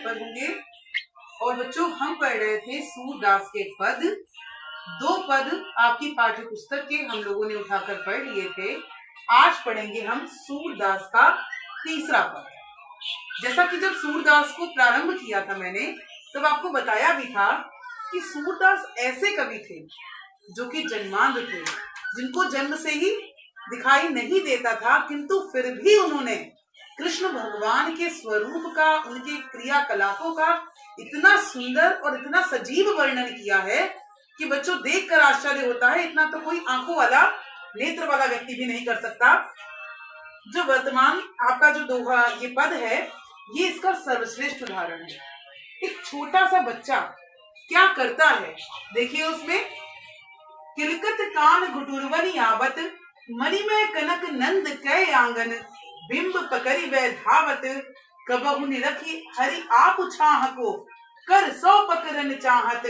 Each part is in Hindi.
तत्पर होंगे। और बच्चों, हम पढ़ रहे थे सूरदास के पद। 2 पद आपकी पाठ्य पुस्तक के हम लोगों ने उठाकर पढ़ लिए थे। आज पढ़ेंगे हम सूरदास का तीसरा पद। जैसा कि जब सूरदास को प्रारंभ किया था मैंने, तब आपको बताया भी था कि सूरदास ऐसे कवि थे जो कि जन्मांध थे, जिनको जन्म से ही दिखाई नहीं देता था, किंतु फिर भी उन्होंने कृष्ण भगवान के स्वरूप का, उनके क्रियाकलापों का इतना सुंदर और इतना सजीव वर्णन किया है कि बच्चों देखकर आश्चर्य होता है। इतना तो कोई आंखों वाला, नेत्र वाला व्यक्ति भी नहीं कर सकता। जो वर्तमान आपका जो दोहा ये पद है, ये इसका सर्वश्रेष्ठ उदाहरण है। एक छोटा सा बच्चा क्या करता है, देखिए उसमें, किलकत कान घुटुरवनी आवत, मणि में कनक नंद कै आंगन, बिंब पकड़ी वै धावत, कबहु निरखी हरि आप छाह को, कर सौ पकड़न चाहत,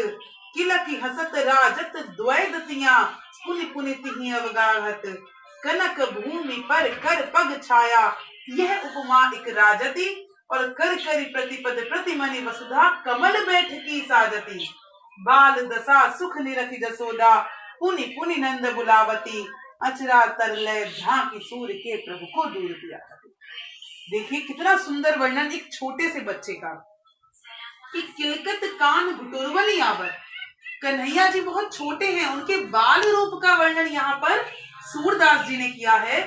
किलकी हसत राजत द्वैदतियां, पुनि पुनि तिहि अवगाहत, कनक भूमि पर कर पग छाया, यह उपमा एक राजती, और कर करी प्रतिपद प्रतिमनि वसुधा, कमल बैठकी साजती, बाल दशा सुख निरखी जसोदा, पुनि पुनि नंद बुलावती, अचरा तरलय झांकी सूर्य के प्रभु को दूर किया। देखिए कितना सुंदर वर्णन एक छोटे से बच्चे का, कि किलकत कान घुटुरवनी आवत। कन्हैया जी बहुत छोटे हैं, उनके बाल रूप का वर्णन यहाँ पर सूरदास जी ने किया है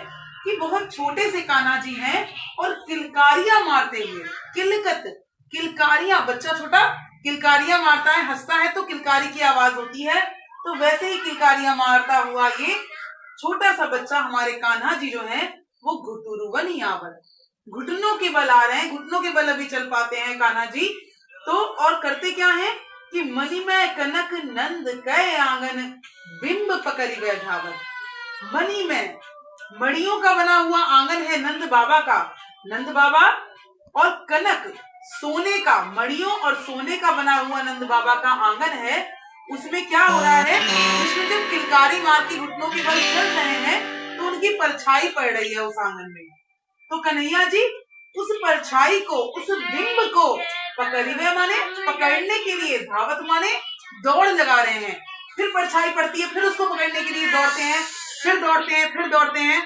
कि बहुत छोटे से कान्हा जी हैं और किलकारियां मारते हुए। किलकत, किलकारियां, बच्चा छोटा किलकारियां मारता है, हंसता है तो किलकारी की आवाज होती है, तो वैसे ही किलकारियां मारता हुआ ये छोटा सा बच्चा हमारे कान्हा जी जो है वो घुटुरवनी आवत, घुटनों के बल आ रहे हैं, घुटनों के बल अभी चल पाते हैं कान्हा जी। तो और करते क्या है कि मणि में कनक नंद कै आंगन, बिंब पकड़ी वै धावत। मणि में, मणियों का बना हुआ आंगन है नंद बाबा का, नंद बाबा, और कनक सोने का, मणियों और सोने का बना हुआ नंद बाबा का आंगन है। उसमें क्या हो रहा है, उसमें जब किलकारी मार के घुटनों के बल चल रहे हैं तो उनकी परछाई पड़ रही है उस आंगन में। तो कन्हैया जी उस परछाई को, उस बिंब को पकड़िवे माने पकड़ने के लिए, धावत माने दौड़ लगा रहे हैं। फिर परछाई पड़ती है, फिर उसको पकड़ने के लिए दौड़ते हैं, फिर दौड़ते हैं, फिर दौड़ते हैं।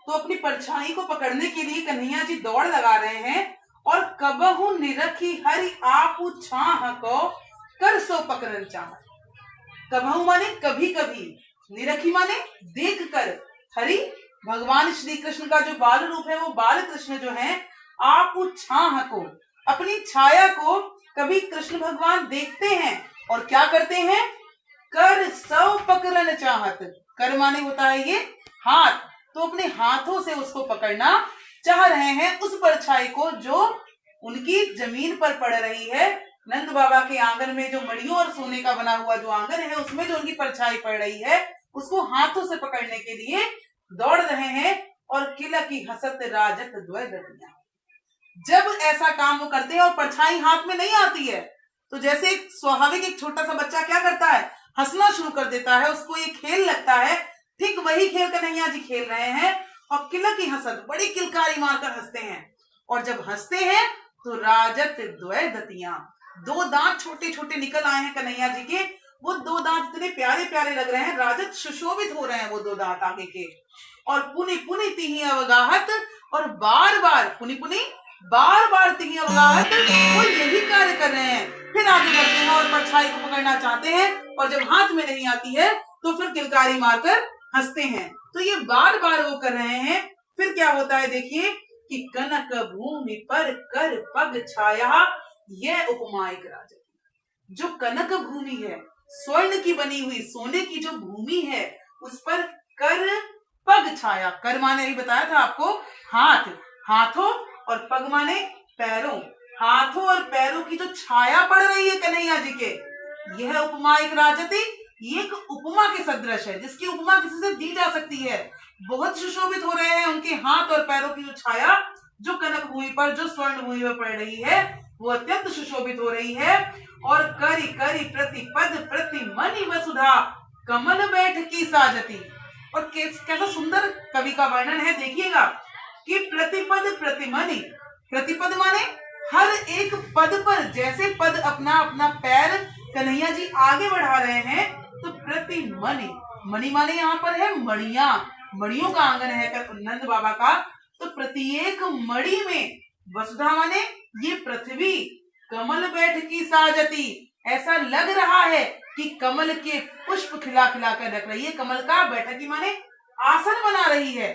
तो अपनी परछाई को पकड़ने के लिए कन्हैया जी दौड़ लगा रहे हैं। और कबहु निरखी हरि आपु छाह को, कर सो पकड़न चाह। कबहु माने कभी कभी, निरखी माने देख कर, हरि भगवान श्री कृष्ण का जो बाल रूप है वो बाल कृष्ण जो है, आपु छाह को, अपनी छाया को कभी कृष्ण भगवान देखते हैं और क्या करते हैं, कर सौ पकड़न चाहत। कर माने होता है ये हाथ, तो अपने हाथों से उसको पकड़ना चाह रहे हैं, उस परछाई को जो उनकी जमीन पर पड़ रही है। नंद बाबा के आंगन में जो मणियों और सोने का बना हुआ जो आंगन है, उसमें जो उनकी परछाई पड़ रही है, उसको हाथों से पकड़ने के लिए दौड़ रहे हैं। और किला की हसत राजत द्वैदतियां, जब ऐसा काम वो करते हैं और परछाई हाथ में नहीं आती है, तो जैसे एक स्वाभाविक एक छोटा सा बच्चा क्या करता है, हंसना शुरू कर देता है, उसको ये खेल लगता है। ठीक वही खेल कन्हैया जी खेल रहे हैं और किला की हसत, बड़ी किलकारी मारकर हंसते हैं। और जब हंसते हैं तो राजत द्वैदतियां, 2 दांत छोटे छोटे निकल आए हैं कन्हैया जी के। वो 2 दांत इतने प्यारे प्यारे लग रहे हैं, राजत सुशोभित हो रहे हैं वो 2 दांत आगे के। और पुनि पुनि तिहि अवगाहत, और बार बार, पुनि पुनि बार बार तिहि अवगाहत, वो यही कार्य कर रहे हैं। फिर आगे बढ़ते हैं और परछाई को पकड़ना चाहते हैं, और जब हाथ में नहीं आती है तो फिर किलकारी मारकर हंसते हैं। तो ये बार बार वो कर रहे हैं। फिर क्या होता है देखिए, कि कनक भूमि पर कर पग छाया, यह उपमा एक राजती। जो कनक भूमि है, स्वर्ण की बनी हुई सोने की जो भूमि है, उस पर कर पग छाया। कर माने ही बताया था आपको हाथ, हाथों, और पग माने पैरों, हाथों और पैरों की जो छाया पड़ रही है कन्हैया जी के, यह उपमा एक राजती। ये एक उपमा के सदृश है, जिसकी उपमा किसी से दी जा सकती है। बहुत सुशोभित हो रहे हैं उनके हाथ और पैरों की जो छाया, जो कनक भूमि पर, जो स्वर्ण भूमि पर पड़ रही है, वो अत्यंत सुशोभित हो रही है। और करी करी प्रतिपद प्रतिमनि वसुधा, कमल बैठकी साजती। और कैसा सुंदर कवि का वर्णन है, देखिएगा कि प्रतिपद प्रतिमनि, प्रतिपद माने हर एक पद पर, जैसे पद अपना अपना पैर कन्हैया जी आगे बढ़ा रहे हैं, तो प्रति मणि, मणि माने यहाँ पर है मणिया, मणियों का आंगन है नंद बाबा का, तो प्रत्येक मणि में वसुधा माने ये पृथ्वी कमल बैठ की साजती, ऐसा लग रहा है कि कमल के पुष्प खिला खिला कर रख रही है, कमल का बैठकी माने आसन बना रही है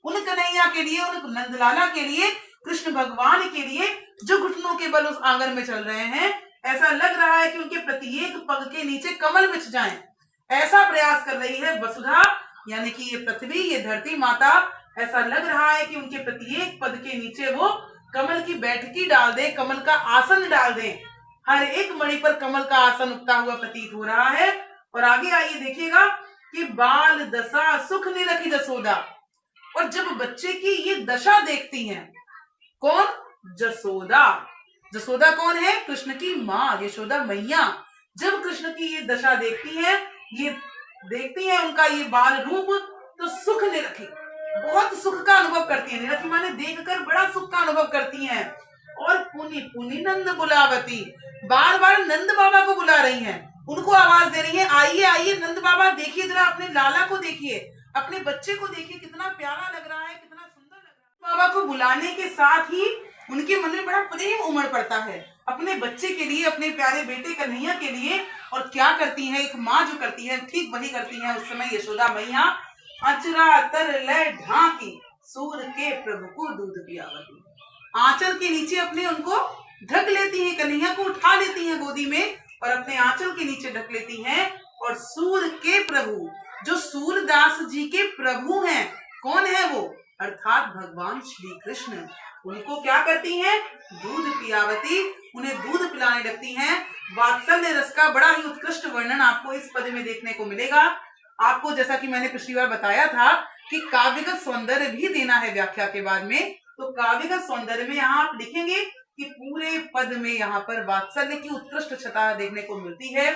उन कन्हैया के लिए, उन नंदलाला के लिए, कृष्ण भगवान के लिए जो घुटनों के बल उस आंगन में चल रहे हैं। ऐसा लग रहा है कि उनके प्रत्येक पग के नीचे कमल बिछ जाएं, ऐसा प्रयास कर रही है वसुधा, यानी कि ये पृथ्वी, ये धरती माता, ऐसा लग रहा है कि उनके प्रत्येक पद के नीचे वो कमल की बैठकी डाल दे, कमल का आसन डाल दे। हर एक मणि पर कमल का आसन उगता हुआ प्रतीत हो रहा है। और आगे आइए देखिएगा कि बाल दशा सुख निरखी जसोदा, और जब बच्चे की ये दशा देखती हैं, कौन? जसोदा। जसोदा कौन है? कृष्ण की माँ, यशोदा मैया। जब कृष्ण की ये दशा देखती है, ये देखती है उनका ये बाल रूप, तो सुख निरखी, बहुत सुख का अनुभव करती है। निरखी माने देखकर बड़ा सुख का अनुभव करती हैं। और पुनि पुनि नंद बुलावती, बार बार नंद बाबा को बुला रही हैं, उनको आवाज दे रही है, आइए आइए नंद बाबा, देखिए जरा अपने लाला को देखिए, अपने बच्चे को देखिए, कितना प्यारा लग रहा है, कितना सुंदर लग रहा है। बाबा को बुलाने के साथ ही उनके मन में बड़ा प्रेम उमड़ पड़ता है अपने बच्चे के लिए, अपने प्यारे बेटे कन्हैया के लिए। और क्या करती है एक माँ जो करती है, ठीक वही करती है उस समय यशोदा मैया। अचरा तर ले ढांकी, सूर के प्रभु को दूध पियावती, आंचल के नीचे अपने उनको ढक लेती है, कन्हैया को उठा लेती है गोदी में और अपने आंचल के नीचे ढक लेती हैं। और सूर के प्रभु, जो सूरदास जी के प्रभु हैं, कौन है वो? अर्थात भगवान श्री कृष्ण, उनको क्या करती हैं? दूध पियावती, उन्हें दूध पिलाने लगती हैं। वात्सल्य रस का बड़ा ही उत्कृष्ट वर्णन आपको इस पद में देखने को मिलेगा। आपको जैसा कि मैंने पिछली बार बताया था कि काव्यगत सौंदर्य भी देना है व्याख्या के बाद में, तो काव्यगत सौंदर्य में यहाँ आप लिखेंगे कि पूरे पद में यहाँ पर वात्सल्य की उत्कृष्ट छटा देखने को मिलती है।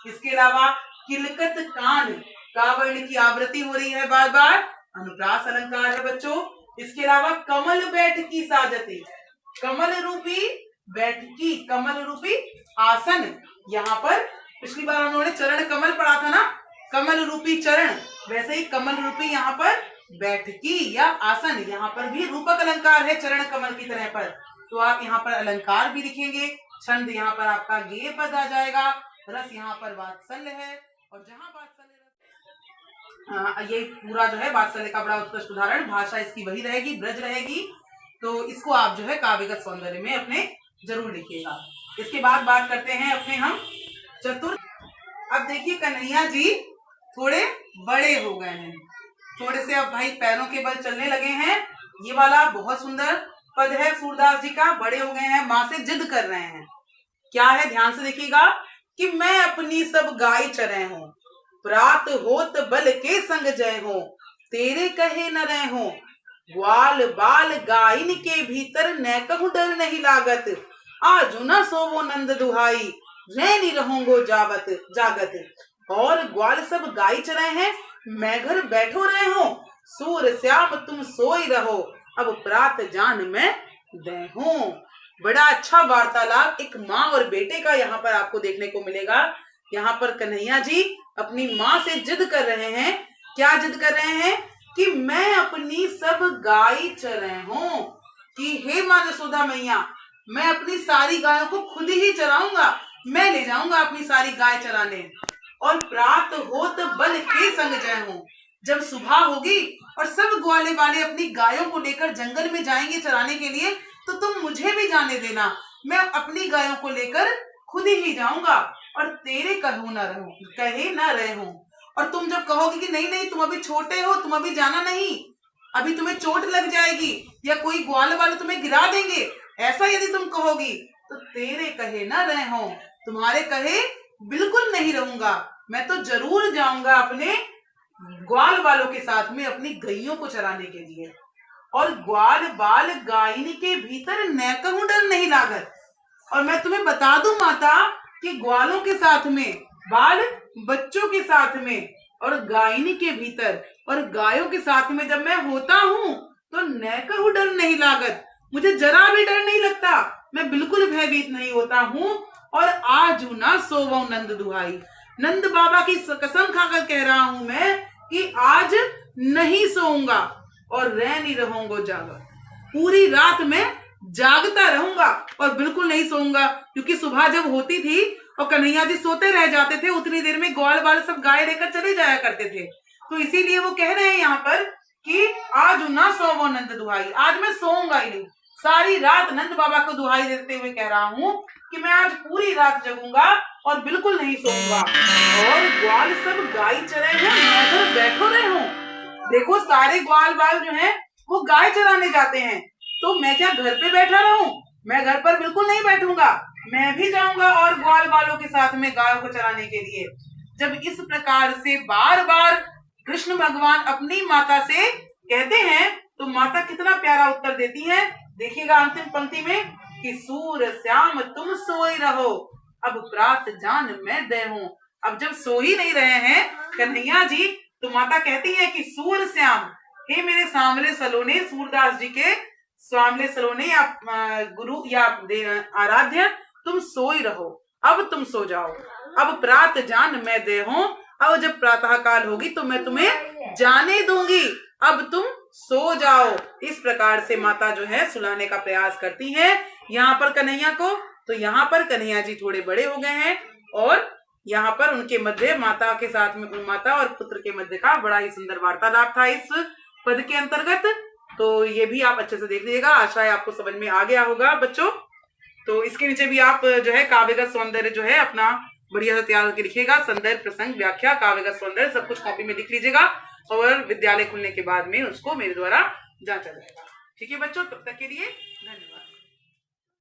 इसके अलावा किलकत कान, कावर्ण की आवृत्ति हो रही है बार बार, अनुप्रास अलंकार है बच्चों। इसके अलावा कमल बैठकी साजती, कमल रूपी बैठकी, कमल रूपी आसन, यहाँ पर पिछली बार हम लोगों ने चरण कमल पढ़ा था ना, कमल रूपी चरण, वैसे ही कमल रूपी यहाँ पर बैठकी या आसन, यहाँ पर भी रूपक अलंकार है चरण कमल की तरह पर। तो आप यहाँ पर अलंकार भी लिखेंगे, छंद यहाँ पर आपका गेय पद आ जाएगा, रस यहाँ पर वात्सल्य है, और जहाँ वात्सल्य ये पूरा जो है वात्सल्य का बड़ा उत्कृष्ट उदाहरण, भाषा इसकी वही रहेगी, ब्रज रहेगी। तो इसको आप जो है काव्यगत सौंदर्य में अपने जरूर लिखिएगा। इसके बाद बात करते हैं अपने हम चतुर्थ। अब देखिए कन्हैया जी थोड़े बड़े हो गए हैं, थोड़े से अब भाई पैरों के बल चलने लगे हैं। ये वाला बहुत सुंदर पद है सूरदास जी का, बड़े हो गए हैं, माँ से जिद कर रहे हैं। क्या है? ध्यान से देखिएगा कि मैं अपनी सब गाय चरे हूँ, प्रात होत बल के संग जय हो, तेरे कहे न रहे हो, ग्वाल बाल गायन के भीतर न कहूँ डर नहीं लागत, आज न सोवो नंद दुहाई, रहनी रहूंगो जावत जागत। और ग्वाल सब गाय चराए हैं, मैं घर बैठो रहे हो, सूर श्याम तुम सोई रहो, अब प्रात जान में देहूं। बड़ा अच्छा वार्तालाप एक माँ और बेटे का यहाँ पर आपको देखने को मिलेगा। यहाँ पर कन्हैया जी अपनी माँ से जिद कर रहे हैं। क्या जिद कर रहे हैं? कि मैं अपनी सब गाय चरे हूँ, कि हे माँ जसोदा मैया, मैं अपनी सारी गायों को खुद ही चराऊंगा, मैं ले जाऊंगा अपनी सारी गाय चराने। और प्रात होत बल के संग जय हूँ, जब सुबह होगी और सब ग्वाले वाले अपनी गायों को लेकर जंगल में जाएंगे चराने के लिए, तो तुम मुझे भी जाने देना, मैं अपनी गायों को लेकर खुद ही जाऊंगा, और तेरे कहूं ना रहूं, कहे ना रहे हो। और तुम जब कहोगे कि नहीं नहीं तुम अभी छोटे हो, तुम अभी जाना नहीं, अभी तुम्हें चोट लग जाएगी या कोई ग्वाल वाले तुम्हें गिरा देंगे, ऐसा यदि तुम कहोगी, तो तेरे कहे ना रहे हो, तुम्हारे कहे बिल्कुल नहीं रहूंगा, मैं तो जरूर जाऊंगा अपने ग्वाल वालों के साथ में अपनी गैयों को चराने के लिए। और ग्वाल बाल गायनी के भीतर न कहूं डर नहीं लागत। और मैं तुम्हें बता दूं माता कि ग्वालों के साथ में, बाल बच्चों के साथ में, और गायनी के भीतर और गायों के साथ में जब मैं होता हूँ, तो न कहूं डर नहीं लागत, मुझे जरा भी डर नहीं लगता, मैं बिल्कुल भयभीत नहीं होता हूँ। और आजू ना सोवो नंद दुहाई, नंद बाबा की कसम खाकर कह रहा हूं मैं कि आज नहीं सोऊंगा और रह नहीं रहूंगा जागा, पूरी रात में जागता रहूंगा और बिल्कुल नहीं सोऊंगा। क्योंकि सुबह जब होती थी और कन्हैया जी सोते रह जाते थे, उतनी देर में ग्वाल बाल सब गाय लेकर चले जाया करते थे। तो इसीलिए वो कह रहे हैं यहाँ पर कि आज ना सोवो नंद दुहाई, आज मैं सोऊंगा ही नहीं, सारी रात नंद बाबा को दुहाई देते हुए कह रहा हूँ कि मैं आज पूरी रात जगूंगा और बिल्कुल नहीं सोऊंगा। और ग्वाल सब गाय चरे हैं, मैं तो बैठो रहे हूँ। देखो सारे ग्वाल बाल जो हैं वो गाय चराने जाते हैं, तो मैं क्या घर पे बैठा रहूं? मैं घर पर बिल्कुल नहीं बैठूंगा, मैं भी जाऊंगा और ग्वाल बालों के साथ में गायों को चराने के लिए। जब इस प्रकार से बार बार कृष्ण भगवान अपनी माता से कहते हैं तो माता कितना प्यारा उत्तर देती है। देखिएगा अंतिम पंक्ति में कि सूर श्याम तुम सोई रहो, अब प्रात जान मैं दे हूं। अब जब सो ही नहीं रहे हैं कन्हैया जी, तो माता कहती है कि सूर श्याम, हे मेरे सांवले सलोने, सूरदास जी के सांवले सलोने या गुरु या आराध्य, तुम सोई रहो, अब तुम सो जाओ, अब प्रात जान मैं दे हूं, अब जब प्रातः काल होगी तो मैं तुम्हें जाने दूंगी, अब तुम सो जाओ। इस प्रकार से माता जो है सुलाने का प्रयास करती है यहाँ पर कन्हैया को। तो यहाँ पर कन्हैया जी थोड़े बड़े हो गए हैं और यहाँ पर उनके मध्य माता के साथ में माता और पुत्र के मध्य का बड़ा ही सुंदर वार्तालाप था इस पद के अंतर्गत। तो ये भी आप अच्छे से देख लीजिएगा, आशा है आपको समझ में आ गया होगा बच्चों। तो इसके नीचे भी आप जो है काव्यगत सौंदर्य जो है अपना बढ़िया से तैयार करके लिखिएगा, संदर्भ प्रसंग व्याख्या काव्यगत सौंदर्य सब कुछ कॉपी में लिख लीजिएगा और विद्यालय खुलने के बाद में उसको मेरे द्वारा जांचा जाएगा। ठीक है बच्चों, तब तक के लिए धन्यवाद।